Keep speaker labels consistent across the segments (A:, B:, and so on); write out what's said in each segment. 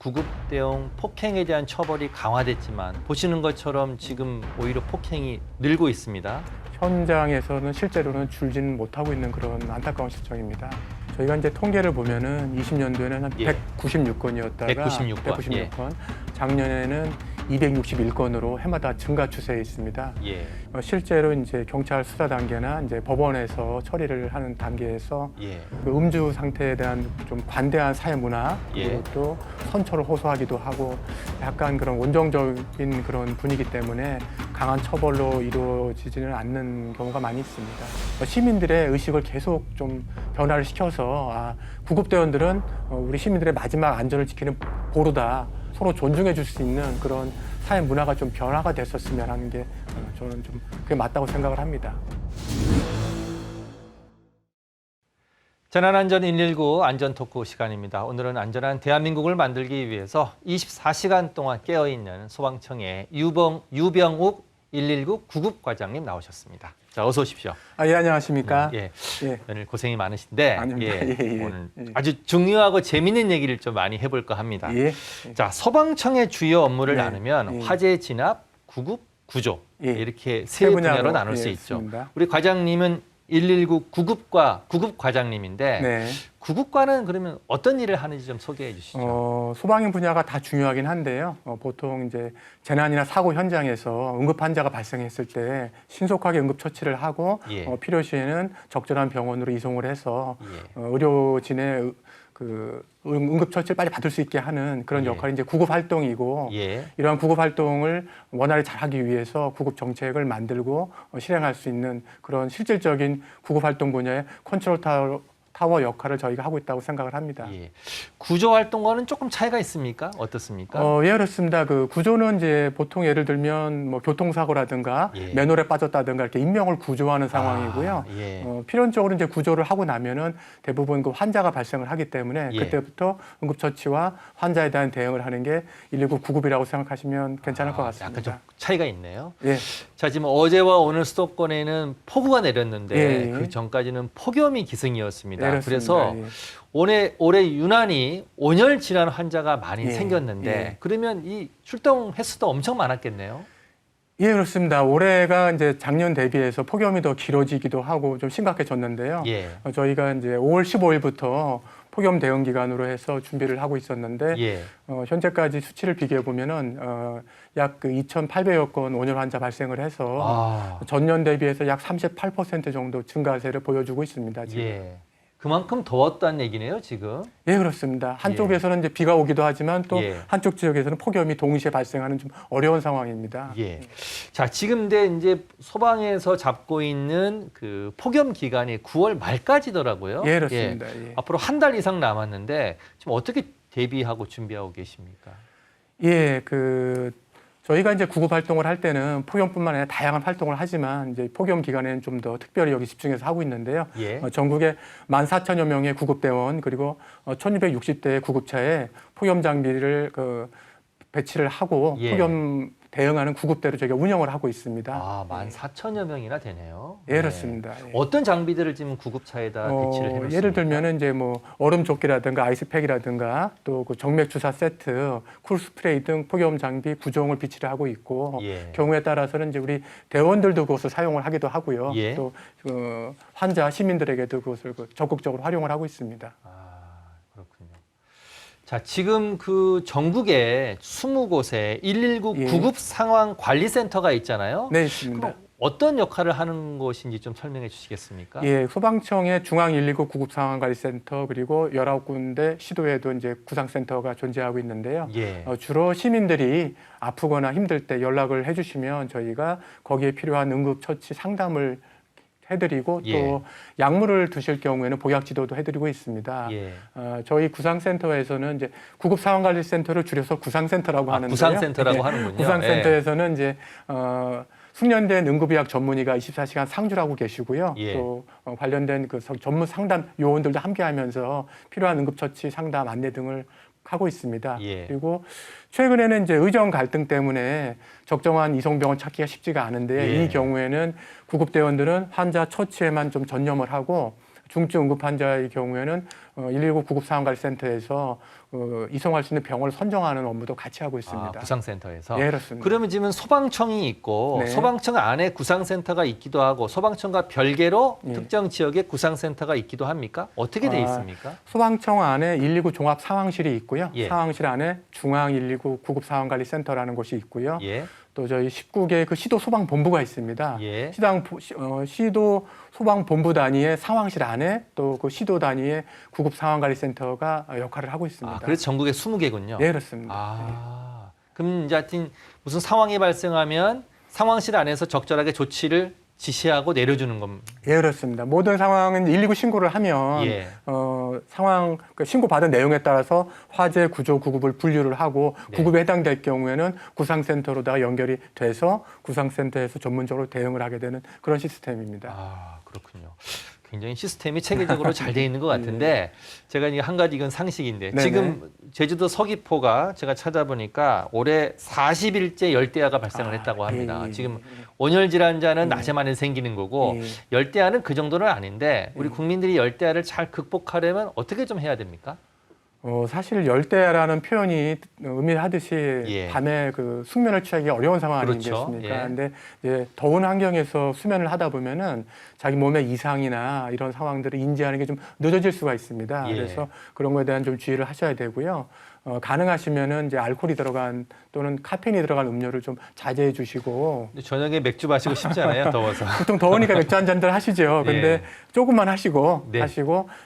A: 구급대응 폭행에 대한 처벌이 강화됐지만 보시는 것처럼 지금 오히려 폭행이 늘고 있습니다.
B: 현장에서는 실제로는 줄지는 못하고 있는 그런 안타까운 실정입니다. 저희가 이제 통계를 보면은 20년도에는 한
A: 예.
B: 196건이었다가
A: 196건.
B: 작년에는 261건으로 해마다 증가 추세에 있습니다.
A: 예.
B: 실제로 이제 경찰 수사 단계나 이제 법원에서 처리를 하는 단계에서
A: 예.
B: 그 음주 상태에 대한 좀 관대한 사회 문화,
A: 예.
B: 그리고 또 선처를 호소하기도 하고 약간 그런 온정적인 그런 분위기 때문에 강한 처벌로 이루어지지는 않는 경우가 많이 있습니다. 시민들의 의식을 계속 좀 변화를 시켜서 구급대원들은 우리 시민들의 마지막 안전을 지키는 보루다. 서로 존중해 줄 수 있는 그런 사회 문화가 좀 변화가 됐었으면 하는 게 저는 좀 그게 맞다고 생각을 합니다.
A: 재난안전 119 안전토크 시간입니다. 오늘은 안전한 대한민국을 만들기 위해서 24시간 동안 깨어있는 소방청의 유병욱 119 구급과장님 나오셨습니다. 자, 어서 오십시오.
B: 예, 안녕하십니까?
A: 예.
B: 예.
A: 오늘 고생이 많으신데
B: 아닙니다. 예.
A: 오늘 아주 중요하고 재미있는 얘기를 좀 많이 해볼까 합니다.
B: 예.
A: 자, 소방청의 주요 업무를
B: 예.
A: 나누면
B: 예.
A: 화재 진압, 구급, 구조
B: 예.
A: 이렇게 세 분야로 나눌 수 있죠.
B: 있습니다.
A: 우리 과장님은 119 구급과 구급 과장님인데
B: 네.
A: 구급과는 그러면 어떤 일을 하는지 좀 소개해 주시죠.
B: 소방인 분야가 다 중요하긴 한데요. 보통 이제 재난이나 사고 현장에서 응급 환자가 발생했을 때 신속하게 응급 처치를 하고
A: 예.
B: 필요시에는 적절한 병원으로 이송을 해서
A: 예.
B: 의료진의 그 응급 처치를 빨리 받을 수 있게 하는 그런
A: 예.
B: 역할이 이제 구급 활동이고
A: 예.
B: 이러한 구급 활동을 원활히 잘하기 위해서 구급 정책을 만들고 실행할 수 있는 그런 실질적인 구급 활동 분야의 컨트롤 타워 역할을 저희가 하고 있다고 생각을 합니다.
A: 예. 구조 활동과는 조금 차이가 있습니까? 어떻습니까?
B: 예, 그렇습니다. 그 구조는 이제 보통 예를 들면 뭐 교통사고라든가
A: 예.
B: 맨홀에 빠졌다든가 이렇게 인명을 구조하는 상황이고요.
A: 예.
B: 필연적으로 이제 구조를 하고 나면은 대부분 그 환자가 발생을 하기 때문에
A: 예.
B: 그때부터 응급처치와 환자에 대한 대응을 하는 게 119 구급이라고 생각하시면 괜찮을 것 같습니다.
A: 약간 좀 차이가 있네요.
B: 예.
A: 자, 지금 어제와 오늘 수도권에는 폭우가 내렸는데
B: 예.
A: 그 전까지는 폭염이 기승이었습니다.
B: 예, 그렇습니다.
A: 그래서
B: 예.
A: 올해 유난히 온열 질환 환자가 많이
B: 예.
A: 생겼는데
B: 예.
A: 그러면 이 출동 횟수도 엄청 많았겠네요.
B: 예, 그렇습니다. 올해가 이제 작년 대비해서 폭염이 더 길어지기도 하고 좀 심각해졌는데요.
A: 예.
B: 저희가 이제 5월 15일부터 폭염 대응 기간으로 해서 준비를 하고 있었는데
A: 예.
B: 현재까지 수치를 비교해 보면은 약 그 2,800여 건 온열 환자 발생을 해서 전년 대비해서 약 38% 정도 증가세를 보여주고 있습니다. 지금.
A: 예. 그만큼 더웠다는 얘기네요, 지금.
B: 예, 그렇습니다. 한쪽에서는 이제 비가 오기도 하지만 또
A: 예.
B: 한쪽 지역에서는 폭염이 동시에 발생하는 좀 어려운 상황입니다.
A: 예. 자, 지금 근데 이제 소방에서 잡고 있는 그 폭염 기간이 9월 말까지더라고요.
B: 예, 그렇습니다. 예.
A: 앞으로 한 달 이상 남았는데 지금 어떻게 대비하고 준비하고 계십니까?
B: 예, 저희가 이제 구급 활동을 할 때는 폭염뿐만 아니라 다양한 활동을 하지만 이제 폭염 기간에는 좀 더 특별히 여기 집중해서 하고 있는데요.
A: 예.
B: 전국에 14,000여 명의 구급대원 그리고 1,260대의 구급차에 폭염 장비를 배치를 하고
A: 예.
B: 폭염 대응하는 구급대로 저희가 운영을 하고 있습니다.
A: 14,000여 명이나 되네요.
B: 예, 그렇습니다. 예.
A: 어떤 장비들을 지금 구급차에다 배치를 해놓습니까?
B: 예를 들면은 이제 뭐 얼음 조끼라든가 아이스팩이라든가 또 그 정맥 주사 세트, 쿨 스프레이 등 폭염 장비 구종을 비치를 하고 있고
A: 예.
B: 경우에 따라서는 이제 우리 대원들도 그것을 사용을 하기도 하고요.
A: 예.
B: 또 환자 시민들에게도 그것을 적극적으로 활용을 하고 있습니다.
A: 그렇군요. 자, 지금 그 전국에 20곳에 119
B: 예.
A: 구급 상황 관리센터가 있잖아요.
B: 네, 있습니다.
A: 그럼 어떤 역할을 하는 곳인지 좀 설명해 주시겠습니까?
B: 예, 소방청의 중앙 119 구급 상황 관리센터 그리고 19군데 시도에도 이제 구상센터가 존재하고 있는데요.
A: 예.
B: 주로 시민들이 아프거나 힘들 때 연락을 해주시면 저희가 거기에 필요한 응급 처치 상담을 해드리고
A: 예.
B: 또 약물을 드실 경우에는 보약 지도도 해드리고 있습니다.
A: 예.
B: 저희 구상센터에서는 이제 구급 상황 관리센터를 줄여서 구상센터라고 하는데요.
A: 구상센터라고
B: 네.
A: 하는군요.
B: 구상센터에서는 이제 숙련된 응급의학 전문의가 24시간 상주하고 계시고요.
A: 예.
B: 또 관련된 그 전문 상담 요원들도 함께하면서 필요한 응급처치 상담 안내 등을 하고 있습니다.
A: 예.
B: 그리고 최근에는 이제 의정 갈등 때문에 적정한 이송병원 찾기가 쉽지가 않은데
A: 예.
B: 이 경우에는 구급대원들은 환자 처치에만 좀 전념을 하고 중증 응급 환자의 경우에는 119 구급 상황관리센터에서 이송할 수 있는 병원을 선정하는 업무도 같이 하고 있습니다.
A: 구상센터에서.
B: 예, 그렇습니다.
A: 그러면 지금 소방청이 있고
B: 네.
A: 소방청 안에 구상센터가 있기도 하고 소방청과 별개로
B: 예.
A: 특정 지역에 구상센터가 있기도 합니까? 어떻게 돼 있습니까?
B: 소방청 안에 119 종합 상황실이 있고요.
A: 예.
B: 상황실 안에 중앙 119 구급 상황관리센터라는 곳이 있고요.
A: 예.
B: 또 저희 19개 그 시도 소방본부가 있습니다.
A: 예.
B: 시도 소방본부 단위의 상황실 안에 또 그 시도 단위의 구급 상황관리센터가 역할을 하고 있습니다.
A: 그래서 전국에 20개군요.
B: 네, 그렇습니다.
A: 그럼 이제 하여튼 무슨 상황이 발생하면 상황실 안에서 적절하게 조치를 지시하고 내려주는 겁니다.
B: 예, 그렇습니다. 모든 상황은 119 신고를 하면
A: 예.
B: 상황 신고 받은 내용에 따라서 화재, 구조, 구급을 분류를 하고
A: 네.
B: 구급에 해당될 경우에는 구상센터로다가 연결이 돼서 구상센터에서 전문적으로 대응을 하게 되는 그런 시스템입니다.
A: 그렇군요. 굉장히 시스템이 체계적으로 잘 돼 있는 것 같은데 제가 이게 한 가지 이건 상식인데
B: 네네.
A: 지금 제주도 서귀포가 제가 찾아보니까 올해 40일째 열대야가 발생을 했다고 합니다.
B: 예.
A: 지금 온열 질환자는 낮에 많이 생기는 거고
B: 예.
A: 열대야는 그 정도는 아닌데 우리 국민들이 열대야를 잘 극복하려면 어떻게 좀 해야 됩니까?
B: 사실 열대야라는 표현이 의미하듯이
A: 예.
B: 밤에 그 숙면을 취하기 어려운 상황
A: 그렇죠.
B: 아니겠습니까?
A: 예.
B: 근데 이제 더운 환경에서 수면을 하다 보면은 자기 몸의 이상이나 이런 상황들을 인지하는 게 좀 늦어질 수가 있습니다.
A: 예.
B: 그래서 그런 거에 대한 좀 주의를 하셔야 되고요. 가능하시면은 이제 알코올이 들어간 또는 카페인이 들어간 음료를 좀 자제해 주시고
A: 근데 저녁에 맥주 마시고 싶잖아요. 더워서.
B: 보통 더우니까 맥주 한 잔들 하시죠. 근데
A: 예.
B: 조금만 하시고
A: 네.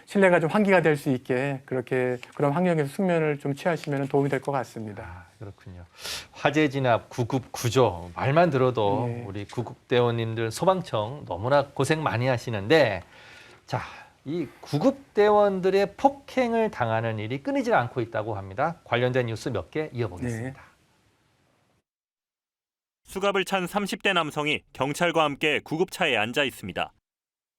B: 실내가 좀 환기가 될 수 있게 그렇게 그런 환경에서 숙면을 좀 취하시면 도움이 될 것 같습니다.
A: 그렇군요. 화재 진압, 구급 구조 말만 들어도
B: 네.
A: 우리 구급대원님들 소방청 너무나 고생 많이 하시는데 자, 이 구급대원들의 폭행을 당하는 일이 끊이질 않고 있다고 합니다. 관련된 뉴스 몇 개 이어보겠습니다.
C: 수갑을 찬 30대 남성이 경찰과 함께 구급차에 앉아 있습니다.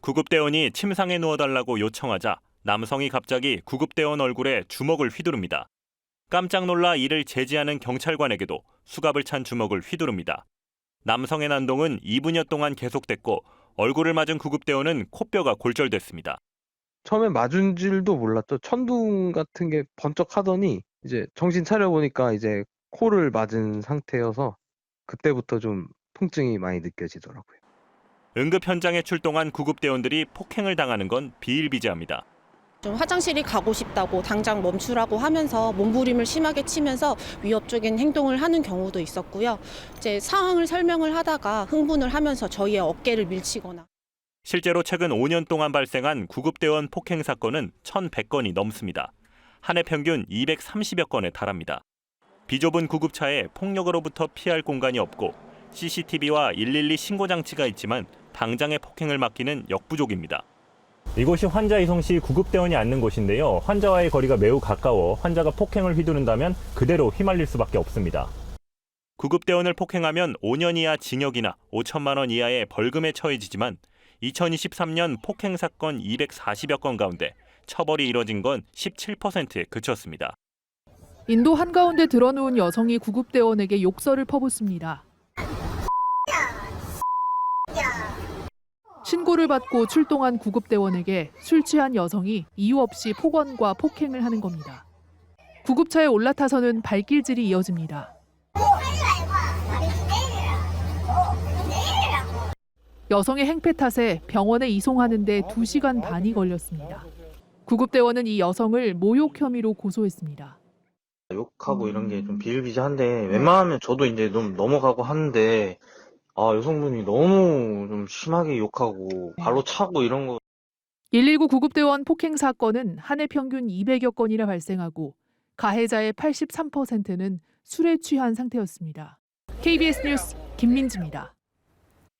C: 구급대원이 침상에 누워달라고 요청하자 남성이 갑자기 구급대원 얼굴에 주먹을 휘두릅니다. 깜짝 놀라 이를 제지하는 경찰관에게도 수갑을 찬 주먹을 휘두릅니다. 남성의 난동은 2분여 동안 계속됐고 얼굴을 맞은 구급대원은 코뼈가 골절됐습니다.
D: 처음에 맞은 줄도 몰랐죠. 천둥 같은 게 번쩍 하더니 이제 정신 차려보니까 이제 코를 맞은 상태여서 그때부터 좀 통증이 많이 느껴지더라고요.
C: 응급 현장에 출동한 구급대원들이 폭행을 당하는 건 비일비재합니다.
E: 좀 화장실이 가고 싶다고 당장 멈추라고 하면서 몸부림을 심하게 치면서 위협적인 행동을 하는 경우도 있었고요. 이제 상황을 설명을 하다가 흥분을 하면서 저희의 어깨를 밀치거나.
C: 실제로 최근 5년 동안 발생한 구급대원 폭행 사건은 1,100건이 넘습니다. 한 해 평균 230여 건에 달합니다. 비좁은 구급차에 폭력으로부터 피할 공간이 없고 CCTV와 112 신고 장치가 있지만 당장의 폭행을 막기는 역부족입니다.
F: 이곳이 환자 이송 시 구급대원이 앉는 곳인데요. 환자와의 거리가 매우 가까워 환자가 폭행을 휘두른다면 그대로 휘말릴 수밖에 없습니다.
C: 구급대원을 폭행하면 5년 이하 징역이나 5천만 원 이하의 벌금에 처해지지만 2023년 폭행 사건 240여 건 가운데 처벌이 이뤄진 건 17%에 그쳤습니다.
G: 인도 한가운데 드러누운 여성이 구급대원에게 욕설을 퍼붓습니다. 신고를 받고 출동한 구급대원에게 술 취한 여성이 이유 없이 폭언과 폭행을 하는 겁니다. 구급차에 올라타서는 발길질이 이어집니다. 여성의 행패 탓에 병원에 이송하는 데 2시간 반이 걸렸습니다. 구급대원은 이 여성을 모욕 혐의로 고소했습니다.
H: 욕하고 이런 게 좀 비일비재한데 웬만하면 저도 이제 넘어가고 하는데 여성분이 너무 좀 심하게 욕하고 발로 차고 이런 거.
G: 119 구급대원 폭행 사건은 한 해 평균 200여 건이나 발생하고 가해자의 83%는 술에 취한 상태였습니다. KBS 뉴스 김민지입니다.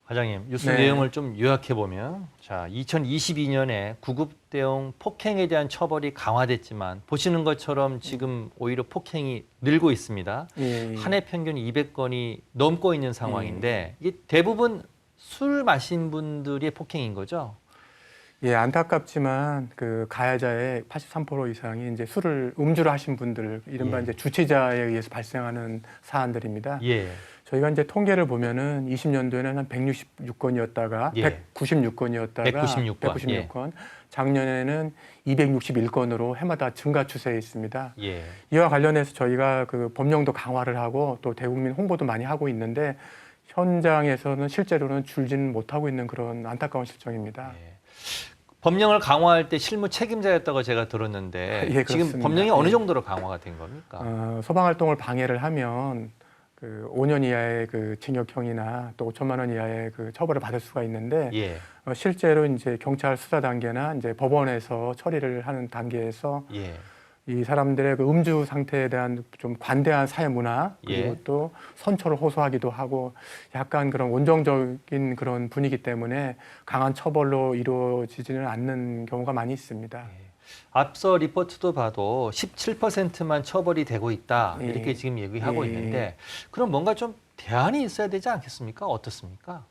A: 과장님, 뉴스
B: 네.
A: 내용을 좀 요약해 보면 자, 2022년에 구급대원 폭행에 대한 처벌이 강화됐지만 보시는 것처럼 지금 오히려 폭행이 늘고 있습니다.
B: 예.
A: 한 해 평균 200건이 넘고 있는 상황인데 이게 대부분 술 마신 분들의 폭행인 거죠?
B: 예, 안타깝지만 그 가해자의 83% 이상이 이제 음주를 하신 분들, 이른바
A: 예.
B: 이제 주치자에 의해서 발생하는 사안들입니다.
A: 예.
B: 저희가 이제 통계를 보면은 20년도에는 한 166건이었다가
A: 예.
B: 196건이었다가
A: 196건.
B: 작년에는 261건으로 해마다 증가 추세에 있습니다.
A: 예.
B: 이와 관련해서 저희가 그 법령도 강화를 하고 또 대국민 홍보도 많이 하고 있는데 현장에서는 실제로는 줄지는 못하고 있는 그런 안타까운 실정입니다.
A: 예. 법령을 강화할 때 실무 책임자였다고 제가 들었는데
B: 예,
A: 지금
B: 그렇습니다.
A: 법령이 어느
B: 예.
A: 정도로 강화가 된 겁니까?
B: 소방 활동을 방해를 하면 그 5년 이하의 그 징역형이나 또 5천만 원 이하의 그 처벌을 받을 수가 있는데
A: 예.
B: 실제로 이제 경찰 수사 단계나 이제 법원에서 처리를 하는 단계에서
A: 예.
B: 이 사람들의 그 음주 상태에 대한 좀 관대한 사회 문화 그리고
A: 예.
B: 또 선처를 호소하기도 하고 약간 그런 원정적인 그런 분위기 때문에 강한 처벌로 이루어지지는 않는 경우가 많이 있습니다.
A: 앞서 리포트도 봐도 17%만 처벌이 되고 있다
B: 예.
A: 이렇게 지금 얘기하고
B: 예.
A: 있는데 그럼 뭔가 좀 대안이 있어야 되지 않겠습니까? 어떻습니까?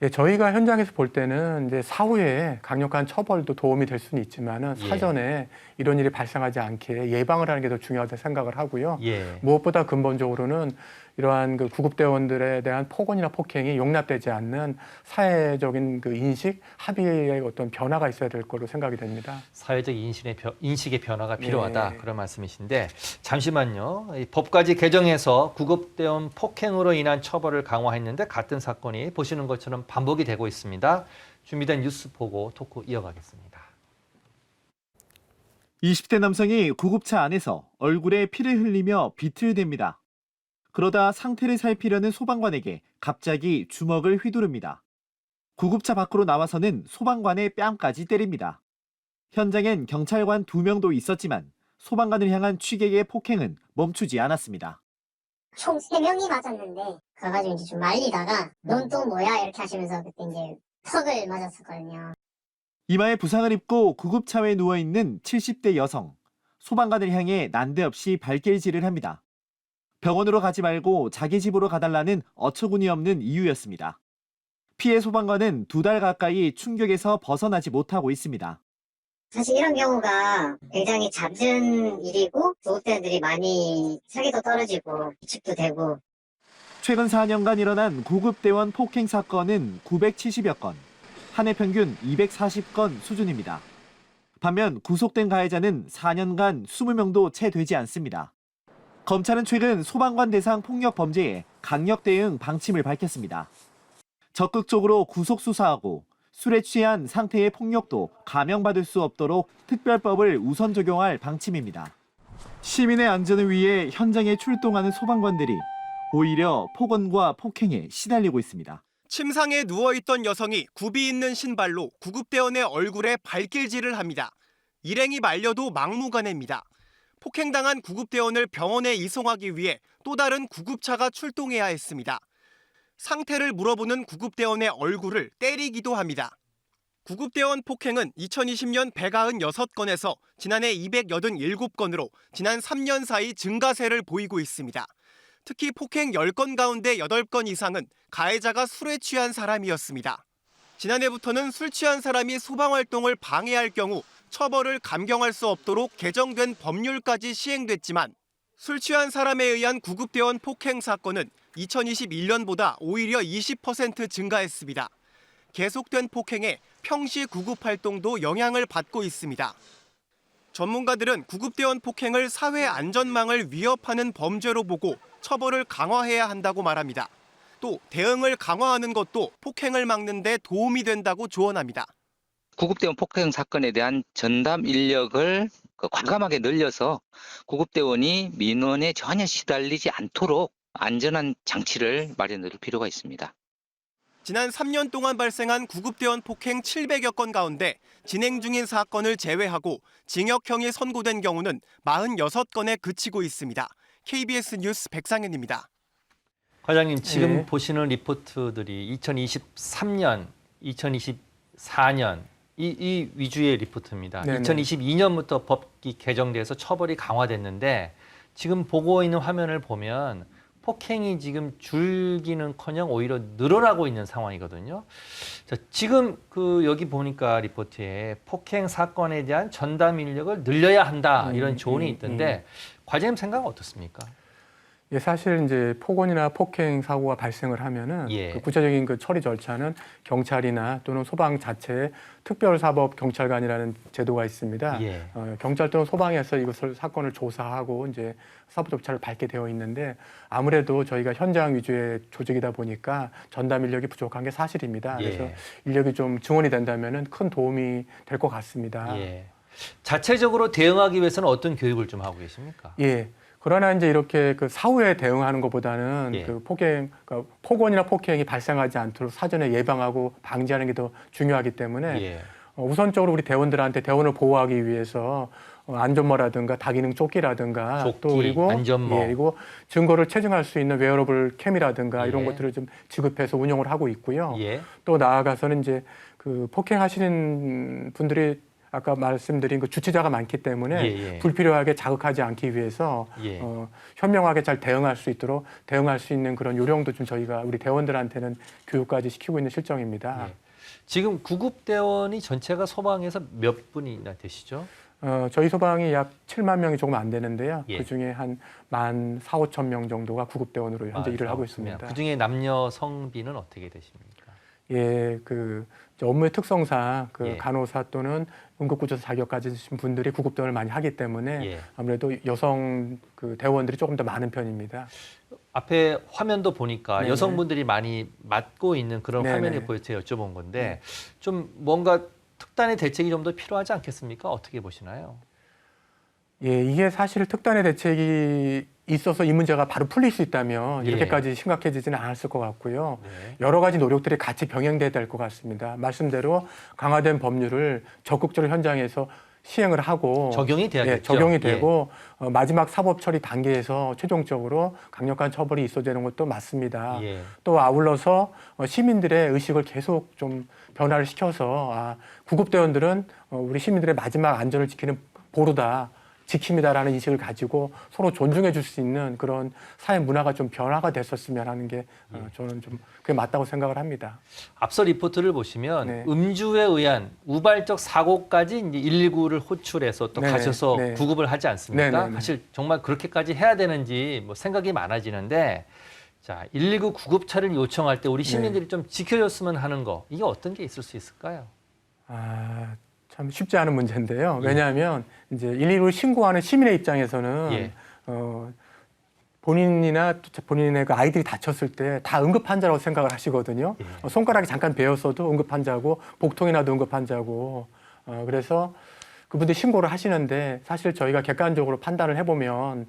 B: 예, 저희가 현장에서 볼 때는 이제 사후에 강력한 처벌도 도움이 될 수는 있지만은
A: 예.
B: 사전에 이런 일이 발생하지 않게 예방을 하는 게 더 중요하다고 생각을 하고요.
A: 예.
B: 무엇보다 근본적으로는 이러한 그 구급대원들에 대한 폭언이나 폭행이 용납되지 않는 사회적인 그 인식, 합의의 어떤 변화가 있어야 될 거로 생각이 됩니다.
A: 사회적 인식의 변화가 필요하다
B: 예.
A: 그런 말씀이신데 잠시만요. 이 법까지 개정해서 구급대원 폭행으로 인한 처벌을 강화했는데 같은 사건이 보시는 것처럼 반복이 되고 있습니다. 준비된 뉴스 보고 토크 이어가겠습니다.
I: 20대 남성이 구급차 안에서 얼굴에 피를 흘리며 비틀댑니다. 그러다 상태를 살피려는 소방관에게 갑자기 주먹을 휘두릅니다. 구급차 밖으로 나와서는 소방관의 뺨까지 때립니다. 현장엔 경찰관 2명도 있었지만 소방관을 향한 취객의 폭행은 멈추지 않았습니다.
J: 총 3명이 맞았는데 가가지고 이제 좀 말리다가 넌 또 뭐야 이렇게 하시면서 그때 이제 턱을 맞았었거든요.
I: 이마에 부상을 입고 구급차에 누워있는 70대 여성. 소방관을 향해 난데없이 발길질을 합니다. 병원으로 가지 말고 자기 집으로 가달라는 어처구니 없는 이유였습니다. 피해 소방관은 2달 가까이 충격에서 벗어나지 못하고 있습니다.
J: 사실 이런 경우가 굉장히 잦은 일이고 구급대원들이 많이 사기도 떨어지고 위축도 되고
I: 최근 4년간 일어난 구급대원 폭행 사건은 970여 건, 한 해 평균 240건 수준입니다. 반면 구속된 가해자는 4년간 20명도 채 되지 않습니다. 검찰은 최근 소방관 대상 폭력 범죄에 강력 대응 방침을 밝혔습니다. 적극적으로 구속 수사하고 술에 취한 상태의 폭력도 감형받을 수 없도록 특별법을 우선 적용할 방침입니다. 시민의 안전을 위해 현장에 출동하는 소방관들이 오히려 폭언과 폭행에 시달리고 있습니다.
K: 침상에 누워있던 여성이 굽이 있는 신발로 구급대원의 얼굴에 발길질을 합니다. 일행이 말려도 막무가내입니다. 폭행당한 구급대원을 병원에 이송하기 위해 또 다른 구급차가 출동해야 했습니다. 상태를 물어보는 구급대원의 얼굴을 때리기도 합니다. 구급대원 폭행은 2020년 196건에서 지난해 287건으로 지난 3년 사이 증가세를 보이고 있습니다. 특히 폭행 10건 가운데 8건 이상은 가해자가 술에 취한 사람이었습니다. 지난해부터는 술 취한 사람이 소방활동을 방해할 경우 처벌을 감경할 수 없도록 개정된 법률까지 시행됐지만 술 취한 사람에 의한 구급대원 폭행 사건은 2021년보다 오히려 20% 증가했습니다. 계속된 폭행에 평시 구급활동도 영향을 받고 있습니다. 전문가들은 구급대원 폭행을 사회 안전망을 위협하는 범죄로 보고 처벌을 강화해야 한다고 말합니다. 또 대응을 강화하는 것도 폭행을 막는 데 도움이 된다고 조언합니다.
L: 구급대원 폭행 사건에 대한 전담 인력을 과감하게 늘려서 구급대원이 민원에 전혀 시달리지 않도록 안전한 장치를 마련할 필요가 있습니다.
K: 지난 3년 동안 발생한 구급대원 폭행 700여 건 가운데 진행 중인 사건을 제외하고 징역형이 선고된 경우는 46건에 그치고 있습니다. KBS 뉴스 백상현입니다.
A: 과장님, 지금
B: 예.
A: 보시는 리포트들이 2023년, 2024년 이 위주의 리포트입니다.
B: 네네.
A: 2022년부터 법이 개정돼서 처벌이 강화됐는데 지금 보고 있는 화면을 보면 폭행이 지금 줄기는커녕 오히려 늘어나고 있는 상황이거든요. 자, 지금 여기 보니까 리포트에 폭행 사건에 대한 전담 인력을 늘려야 한다 이런 조언이 있던데 과장님 생각은 어떻습니까?
B: 예, 사실 이제 폭언이나 폭행 사고가 발생을 하면은
A: 예.
B: 그 구체적인 그 처리 절차는 경찰이나 또는 소방 자체의 특별사법 경찰관이라는 제도가 있습니다.
A: 예.
B: 경찰 또는 소방에서 이것을 사건을 조사하고 이제 사법 절차를 밟게 되어 있는데 아무래도 저희가 현장 위주의 조직이다 보니까 전담 인력이 부족한 게 사실입니다.
A: 예.
B: 그래서 인력이 좀 증원이 된다면은 큰 도움이 될 것 같습니다.
A: 예. 자체적으로 대응하기 위해서는 어떤 교육을 좀 하고 계십니까?
B: 예. 그러나 이제 이렇게 그 사후에 대응하는 것보다는
A: 예.
B: 그 폭언이나 폭행이 발생하지 않도록 사전에 예방하고 방지하는 게 더 중요하기 때문에
A: 예.
B: 우선적으로 우리 대원들한테 대원을 보호하기 위해서 안전모라든가 다기능 조끼라든가
A: 조끼,
B: 또 그리고
A: 안전모.
B: 그리고 증거를 체증할 수 있는 웨어러블 캠이라든가 이런
A: 예.
B: 것들을 좀 지급해서 운영을 하고 있고요.
A: 예.
B: 또 나아가서는 이제 그 폭행하시는 분들이 아까 말씀드린 그 주치자가 많기 때문에
A: 예.
B: 불필요하게 자극하지 않기 위해서
A: 예.
B: 현명하게 잘 대응할 수 있도록 대응할 수 있는 그런 요령도 좀 저희가 우리 대원들한테는 교육까지 시키고 있는 실정입니다.
A: 예. 지금 구급대원이 전체가 소방에서 몇 분이나 되시죠?
B: 저희 소방이 약 7만 명이 조금 안 되는데요.
A: 예.
B: 그중에 한 14,500명 정도가 구급대원으로 현재 일을 하고 있습니다.
A: 그중에 남녀 성비는 어떻게 되십니까?
B: 예, 그 업무의 특성상 그
A: 예.
B: 간호사 또는 응급구조사 자격 가지신 분들이 구급대원을 많이 하기 때문에
A: 예.
B: 아무래도 여성 그 대원들이 조금 더 많은 편입니다.
A: 앞에 화면도 보니까
B: 네네.
A: 여성분들이 많이 맡고 있는 그런
B: 네네.
A: 화면이 보여서 여쭤본 건데 좀 뭔가 특단의 대책이 좀 더 필요하지 않겠습니까? 어떻게 보시나요?
B: 예, 이게 사실 특단의 대책이 있어서 이 문제가 바로 풀릴 수 있다면
A: 예.
B: 이렇게까지 심각해지지는 않았을 것 같고요.
A: 네.
B: 여러 가지 노력들이 같이 병행돼야 될 것 같습니다. 말씀대로 강화된 법률을 적극적으로 현장에서 시행을 하고
A: 적용이 돼야겠죠.
B: 예, 적용이 되고 마지막 사법 처리 단계에서 최종적으로 강력한 처벌이 있어야 되는 것도 맞습니다.
A: 예.
B: 또 아울러서 시민들의 의식을 계속 좀 변화를 시켜서 구급대원들은 우리 시민들의 마지막 안전을 지키는 보루다. 지킴이다라는 인식을 가지고 서로 존중해 줄 수 있는 그런 사회 문화가 좀 변화가 됐었으면 하는 게 저는 좀 그게 맞다고 생각을 합니다.
A: 앞서 리포트를 보시면
B: 네.
A: 음주에 의한 우발적 사고까지 이제 119를 호출해서 또
B: 네,
A: 가셔서
B: 네.
A: 구급을 하지 않습니까?
B: 네, 네, 네.
A: 사실 정말 그렇게까지 해야 되는지 뭐 생각이 많아지는데 자, 119 구급차를 요청할 때 우리 시민들이
B: 네.
A: 좀 지켜줬으면 하는 거 이게 어떤 게 있을 수 있을까요?
B: 참 쉽지 않은 문제인데요.
A: 예.
B: 왜냐하면 이제 119를 신고하는 시민의 입장에서는
A: 예.
B: 본인이나 본인의 그 아이들이 다쳤을 때 다 응급 환자라고 생각을 하시거든요.
A: 예.
B: 손가락이 잠깐 베었어도 응급 환자고 복통이 나도 응급 환자고 그래서 그분들이 신고를 하시는데 사실 저희가 객관적으로 판단을 해보면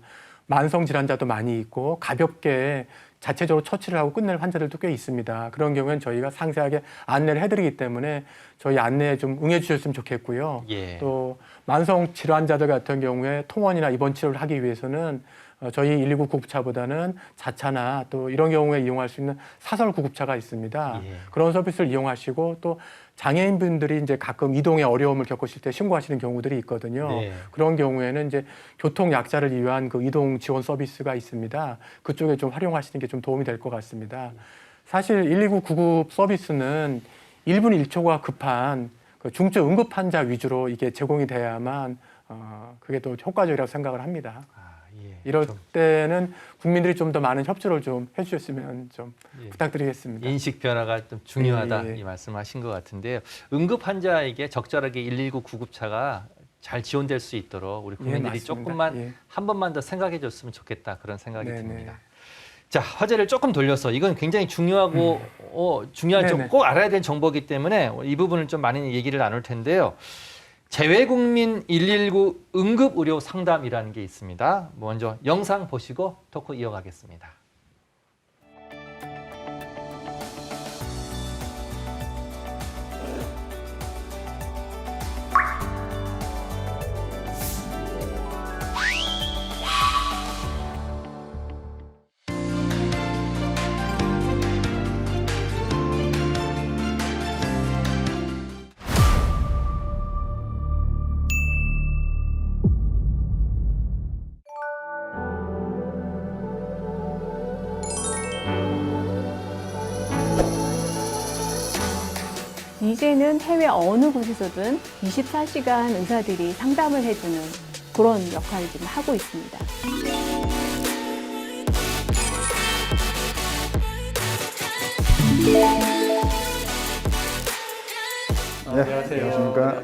B: 만성 질환자도 많이 있고 가볍게 자체적으로 처치를 하고 끝낼 환자들도 꽤 있습니다. 그런 경우에는 저희가 상세하게 안내를 해드리기 때문에 저희 안내에 좀 응해 주셨으면 좋겠고요.
A: 예.
B: 또 만성 질환자들 같은 경우에 통원이나 입원 치료를 하기 위해서는 저희 119 구급차보다는 자차나 또 이런 경우에 이용할 수 있는 사설 구급차가 있습니다.
A: 예.
B: 그런 서비스를 이용하시고 또 장애인분들이 이제 가끔 이동에 어려움을 겪으실 때 신고하시는 경우들이 있거든요.
A: 네.
B: 그런 경우에는 이제 교통 약자를 위한 그 이동 지원 서비스가 있습니다. 그쪽에 좀 활용하시는 게 좀 도움이 될 것 같습니다. 사실 119 구급 서비스는 1분 1초가 급한 그 중증 응급 환자 위주로 이게 제공이 돼야만 그게 더 효과적이라고 생각을 합니다.
A: 예.
B: 이럴 때는 국민들이 좀 더 많은 협조를 좀 해주셨으면 좀
A: 예.
B: 부탁드리겠습니다.
A: 인식 변화가 좀 중요하다
B: 예, 예.
A: 이 말씀하신 것 같은데요. 응급 환자에게 적절하게 119 구급차가 잘 지원될 수 있도록 우리 국민들이
B: 맞습니다.
A: 조금만
B: 예.
A: 한 번만 더 생각해 줬으면 좋겠다 그런 생각이
B: 네네.
A: 듭니다. 자, 화제를 조금 돌려서 이건 굉장히 중요하고 중요한 좀
B: 네네.
A: 꼭 알아야 되는 정보이기 때문에 이 부분을 좀 많이 얘기를 나눌 텐데요. 재외국민 119 응급의료 상담이라는 게 있습니다. 먼저 영상 보시고 토크 이어가겠습니다.
M: 이제는 해외 어느 곳에서든 24시간 의사들이 상담을 해주는 그런 역할을 지금 하고 있습니다.
B: 안녕하세요.
N: 안녕하십니까.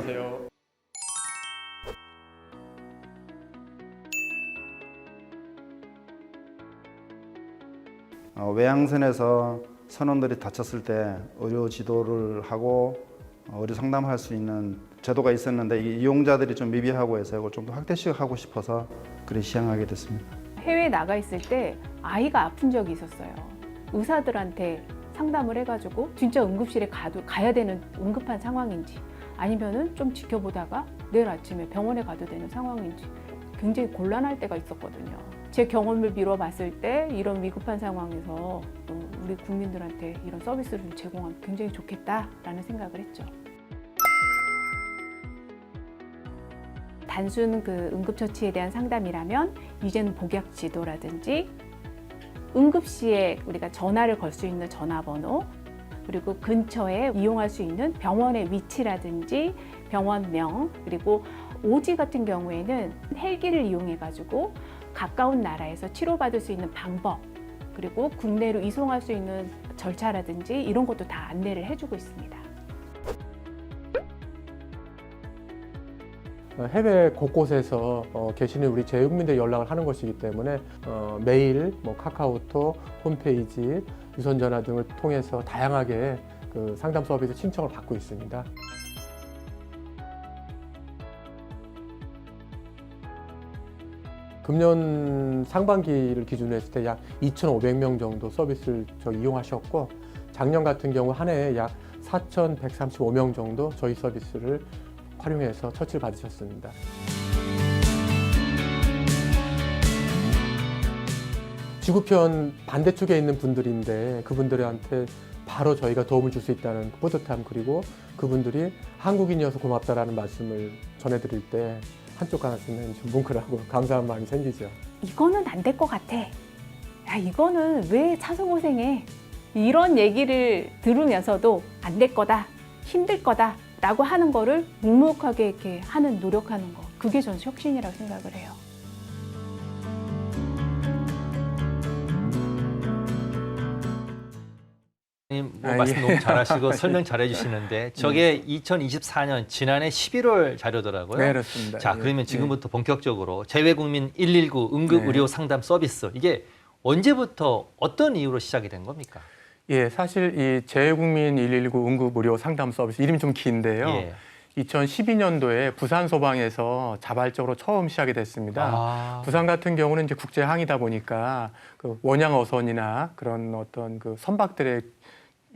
N: 외양선에서 선원들이 다쳤을 때 의료 지도를 하고 의료 상담을 할 수 있는 제도가 있었는데 이용자들이 좀 미비하고 해서 이걸 좀 더 확대시하고 싶어서 그래 시행하게 됐습니다.
M: 해외에 나가 있을 때 아이가 아픈 적이 있었어요. 의사들한테 상담을 해가지고 진짜 응급실에 가야 되는 응급한 상황인지 아니면은 좀 지켜보다가 내일 아침에 병원에 가도 되는 상황인지 굉장히 곤란할 때가 있었거든요. 제 경험을 미뤄 봤을 때 이런 위급한 상황에서 우리 국민들한테 이런 서비스를 좀 제공하면 굉장히 좋겠다라는 생각을 했죠. 단순 그 응급처치에 대한 상담이라면 이제는 복약 지도라든지 응급시에 우리가 전화를 걸 수 있는 전화번호 그리고 근처에 이용할 수 있는 병원의 위치라든지 병원명 그리고 오지 같은 경우에는 헬기를 이용해 가지고 가까운 나라에서 치료받을 수 있는 방법 그리고 국내로 이송할 수 있는 절차라든지 이런 것도 다 안내를 해주고 있습니다.
B: 해외 곳곳에서 계시는 우리 재외국민들 연락을 하는 것이기 때문에 메일, 카카오톡, 홈페이지, 유선전화 등을 통해서 다양하게 그 상담 서비스 신청을 받고 있습니다. 금년 상반기를 기준으로 했을 때 약 2,500명 정도 서비스를 이용하셨고 작년 같은 경우 한 해에 약 4,135명 정도 저희 서비스를 활용해서 처치를 받으셨습니다. 지구편 반대쪽에 있는 분들인데 그분들한테 바로 저희가 도움을 줄 수 있다는 뿌듯함 그리고 그분들이 한국인이어서 고맙다라는 말씀을 전해드릴 때 한쪽 가슴에 좀 뭉클하고 감사한 마음이 생기죠.
M: 이거는 안 될 것 같아. 야, 이거는 왜 사서 고생해? 이런 얘기를 들으면서도 안 될 거다, 힘들 거다 라고 하는 거를 묵묵하게 이렇게 하는, 노력하는 거. 그게 저는 혁신이라고 생각을 해요.
A: 말씀 너무 잘하시고 설명 잘해주시는데 저게 2024년 지난해 11월 자료더라고요.
B: 네, 그렇습니다.
A: 자, 그러면 지금부터 본격적으로 재외국민 119 응급의료 상담 서비스 이게 언제부터 어떤 이유로 시작이 된 겁니까?
B: 예, 사실 이 재외국민 119 응급의료 상담 서비스 이름이 좀 긴데요.
A: 예.
B: 2012년도에 부산 소방에서 자발적으로 처음 시작이 됐습니다. 부산 같은 경우는 이제 국제 항이다 보니까 그 원양 어선이나 그런 어떤 그 선박들의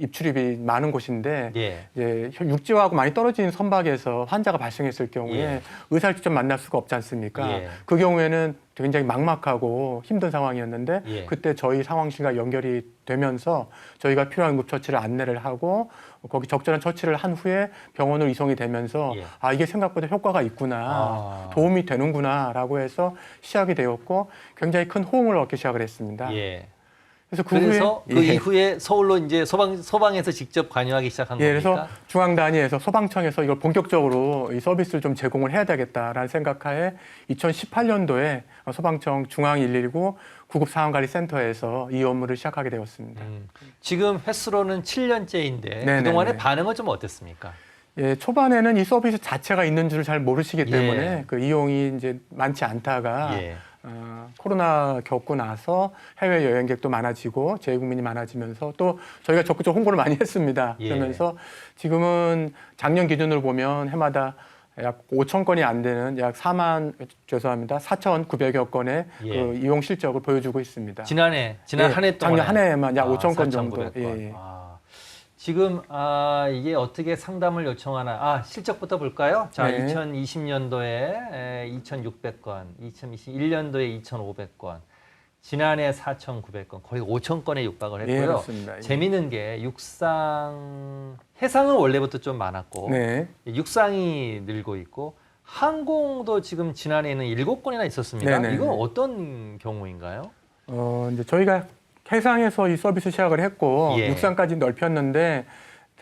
B: 입출입이 많은 곳인데 이제 육지하고 많이 떨어진 선박에서 환자가 발생했을 경우에 의사를 직접 만날 수가 없지 않습니까? 그 경우에는 굉장히 막막하고 힘든 상황이었는데 그때 저희 상황실과 연결이 되면서 저희가 필요한 응급처치를 안내를 하고 거기 적절한 처치를 한 후에 병원으로 이송이 되면서 아, 이게 생각보다 효과가 있구나, 도움이 되는구나 라고 해서 시작이 되었고 굉장히 큰 호응을 얻기 시작을 했습니다.
A: 그래서 그 이후에 서울로 이제 소방에서 직접 관여하기 시작한 겁니까?
B: 그래서 중앙 단위에서 소방청에서 이걸 본격적으로 이 서비스를 좀 제공을 해야 되겠다라는 생각하에 2018년도에 소방청 중앙 119 구급 상황관리센터에서 이 업무를 시작하게 되었습니다.
A: 지금 횟수로는 7년째인데 그동안의 반응은 좀 어땠습니까?
B: 예, 초반에는 이 서비스 자체가 있는 줄을 잘 모르시기 때문에 그 이용이 이제 많지 않다가 코로나 겪고 나서 해외 여행객도 많아지고 재외국민이 많아지면서 또 저희가 적극적 홍보를 많이 했습니다. 그러면서 지금은 작년 기준으로 보면 해마다 약 5천 건이 안 되는 약 4,900여 건의 그 이용 실적을 보여주고 있습니다.
A: 지난 한 해 동안
B: 작년 한 해에만 약 5천 건 정도.
A: 지금 이게 어떻게 상담을 요청하나 실적부터 볼까요? 자, 2020년도에 2,600건, 2021년도에 2,500건, 지난해 4,900건, 거의 5,000건에 육박을 했고요.
B: 그렇습니다.
A: 재미있는 게 해상은 원래부터 좀 많았고 육상이 늘고 있고 항공도 지금 지난해에는 7건이나 있었습니다. 이건 어떤 경우인가요?
B: 이제 저희가 해상에서 이 서비스 시작을 했고 육상까지 넓혔는데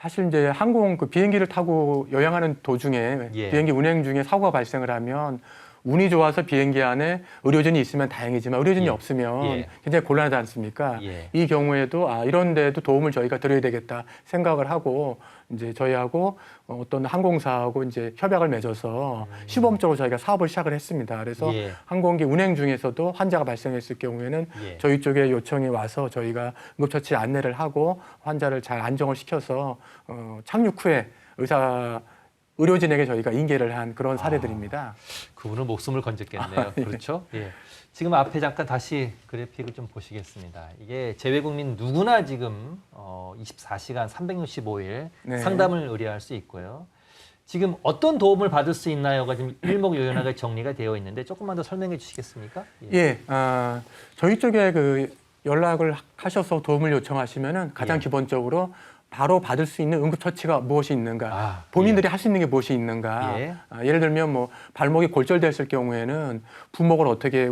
B: 사실 이제 항공 그 비행기를 타고 여행하는 도중에
A: 예.
B: 비행기 운행 중에 사고가 발생을 하면 운이 좋아서 비행기 안에 의료진이 있으면 다행이지만 의료진이
A: 예.
B: 없으면
A: 예.
B: 굉장히 곤란하지 않습니까?
A: 예.
B: 이 경우에도 이런 데도 도움을 저희가 드려야 되겠다 생각을 하고 이제 저희하고 어떤 항공사하고 이제 협약을 맺어서 시범적으로 저희가 사업을 시작을 했습니다. 그래서
A: 예.
B: 항공기 운행 중에서도 환자가 발생했을 경우에는
A: 예.
B: 저희 쪽에 요청이 와서 저희가 응급처치 안내를 하고 환자를 잘 안정을 시켜서 착륙 후에 의료진에게 저희가 인계를 한 그런 사례들입니다.
A: 그분은 목숨을 건졌겠네요.
B: 예.
A: 그렇죠? 예. 지금 앞에 잠깐 다시 그래픽을 좀 보시겠습니다. 이게 재외국민 누구나 지금 24시간 365일
B: 네.
A: 상담을 의뢰할 수 있고요. 지금 어떤 도움을 받을 수 있나요가 지금 일목요연하게 정리가 되어 있는데 조금만 더 설명해 주시겠습니까?
B: 예, 저희 쪽에 그 연락을 하셔서 도움을 요청하시면은 가장
A: 예.
B: 기본적으로 바로 받을 수 있는 응급처치가 무엇이 있는가, 본인들이 할 수 있는 게 무엇이 있는가.
A: 예.
B: 예를 들면 뭐 발목이 골절됐을 경우에는 부목을 어떻게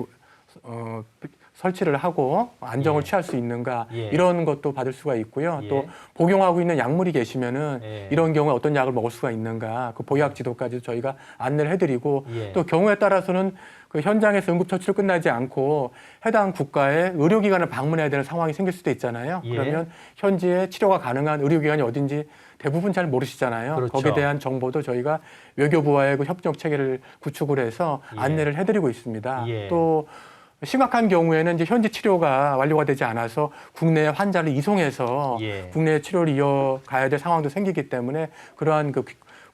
B: 설치를 하고 안정을
A: 예.
B: 취할 수 있는가
A: 예.
B: 이런 것도 받을 수가 있고요.
A: 예.
B: 또 복용하고 있는 약물이 계시면은
A: 예.
B: 이런 경우에 어떤 약을 먹을 수가 있는가 그 보약 지도까지 저희가 안내를 해드리고
A: 예.
B: 또 경우에 따라서는 그 현장에서 응급처치로 끝나지 않고 해당 국가의 의료기관을 방문해야 되는 상황이 생길 수도 있잖아요.
A: 예.
B: 그러면 현지에 치료가 가능한 의료기관이 어딘지 대부분 잘 모르시잖아요.
A: 그렇죠.
B: 거기에 대한 정보도 저희가 외교부와의 그 협력 체계를 구축을 해서
A: 예.
B: 안내를 해드리고 있습니다.
A: 예.
B: 또 심각한 경우에는 이제 현지 치료가 완료가 되지 않아서 국내에 환자를 이송해서
A: 예.
B: 국내 치료를 이어가야 될 상황도 생기기 때문에 그러한 그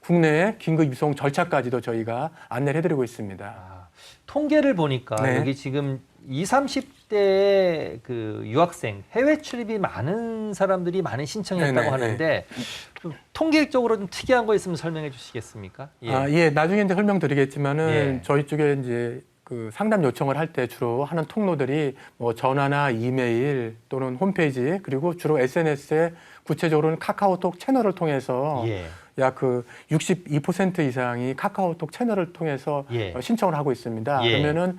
B: 국내의 긴급 이송 절차까지도 저희가 안내를 해드리고 있습니다.
A: 통계를 보니까
B: 네.
A: 여기 지금 20, 30대 그 유학생 해외 출입이 많은 사람들이 많이 신청했다고
B: 네네,
A: 하는데 좀 통계적으로 좀 특이한 거 있으면 설명해 주시겠습니까?
B: 예, 나중에 이제 설명드리겠지만은
A: 예.
B: 저희 쪽에 이제 그 상담 요청을 할 때 주로 하는 통로들이 뭐 전화나 이메일 또는 홈페이지 그리고 주로 SNS에 구체적으로는 카카오톡 채널을 통해서
A: 예.
B: 약 그 62% 이상이 카카오톡 채널을 통해서
A: 예.
B: 신청을 하고 있습니다.
A: 예.
B: 그러면은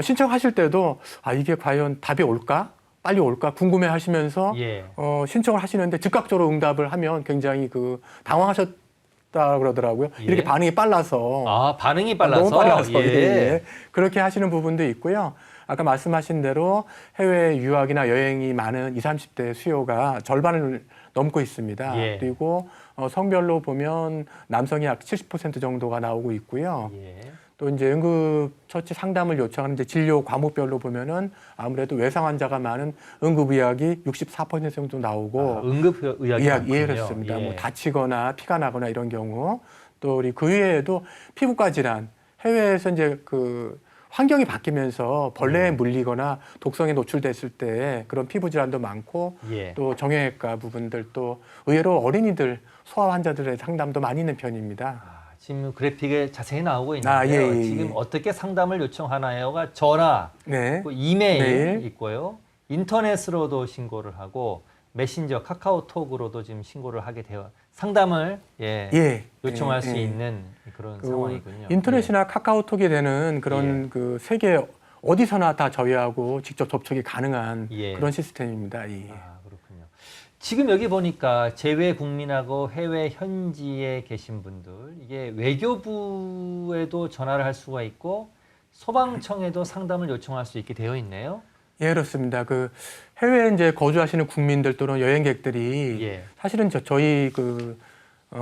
B: 신청하실 때도 이게 과연 답이 올까? 빨리 올까? 궁금해 하시면서
A: 예.
B: 신청을 하시는데 즉각적으로 응답을 하면 굉장히 그 당황하셨다 그러더라고요.
A: 예.
B: 이렇게 반응이 빨라서.
A: 반응이 빨라서.
B: 너무 빨라서.
A: 예.
B: 예. 그렇게 하시는 부분도 있고요. 아까 말씀하신 대로 해외 유학이나 여행이 많은 20, 30대 수요가 절반을 넘고 있습니다.
A: 예.
B: 그리고 성별로 보면 남성이 약 70% 정도가 나오고 있고요.
A: 예.
B: 또 이제 응급처치 상담을 요청하는 이제 진료 과목별로 보면은 아무래도 외상 환자가 많은 응급의학이 64% 정도 나오고
A: 응급의학이
B: 예,
A: 많군요.
B: 그렇습니다.
A: 예.
B: 뭐 다치거나 피가 나거나 이런 경우 또 우리 그 외에도 피부과 질환 해외에서 이제 그 환경이 바뀌면서 벌레에 물리거나 독성에 노출됐을 때 그런 피부 질환도 많고
A: 예.
B: 또 정형외과 부분들 또 의외로 어린이들 소아 환자들의 상담도 많이 있는 편입니다.
A: 지금 그래픽에 자세히 나오고 있는데요.
B: 예, 예.
A: 지금 어떻게 상담을 요청하나요가 전화,
B: 네.
A: 또 이메일
B: 메일.
A: 있고요. 인터넷으로도 신고를 하고 메신저, 카카오톡으로도 지금 신고를 하게 되어 상담을 요청할
B: 예,
A: 수
B: 예.
A: 있는 그런 상황이군요.
B: 인터넷이나 카카오톡이 되는 그런 그 세계 어디서나 다 저희하고 직접 접촉이 가능한
A: 예.
B: 그런 시스템입니다. 예.
A: 그렇군요. 지금 여기 보니까 재외 국민하고 해외 현지에 계신 분들 이게 외교부에도 전화를 할 수가 있고 소방청에도 상담을 요청할 수 있게 되어 있네요.
B: 예, 그렇습니다. 그 해외에 이제 거주하시는 국민들 또는 여행객들이 사실은 저희 그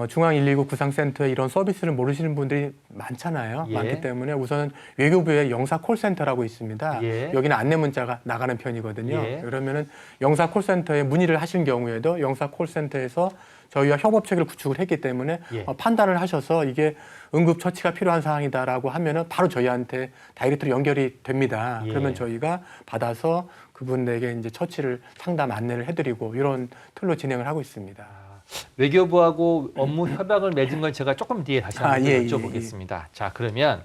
B: 중앙 119 구상센터의 이런 서비스를 모르시는 분들이 많잖아요.
A: 예.
B: 많기 때문에 우선 외교부의 영사 콜센터라고 있습니다.
A: 예.
B: 여기는 안내 문자가 나가는 편이거든요.
A: 예.
B: 그러면은 영사 콜센터에 문의를 하신 경우에도 영사 콜센터에서 저희와 협업 체계를 구축을 했기 때문에 판단을 하셔서 이게 응급 처치가 필요한 상황이다라고 하면은 바로 저희한테 다이렉트로 연결이 됩니다.
A: 예.
B: 그러면 저희가 받아서 그분에게 이제 처치를 상담 안내를 해드리고 이런 틀로 진행을 하고 있습니다.
A: 외교부하고 업무 협약을 맺은 건 제가 조금 뒤에 다시 한번 여쭤보겠습니다. 자, 그러면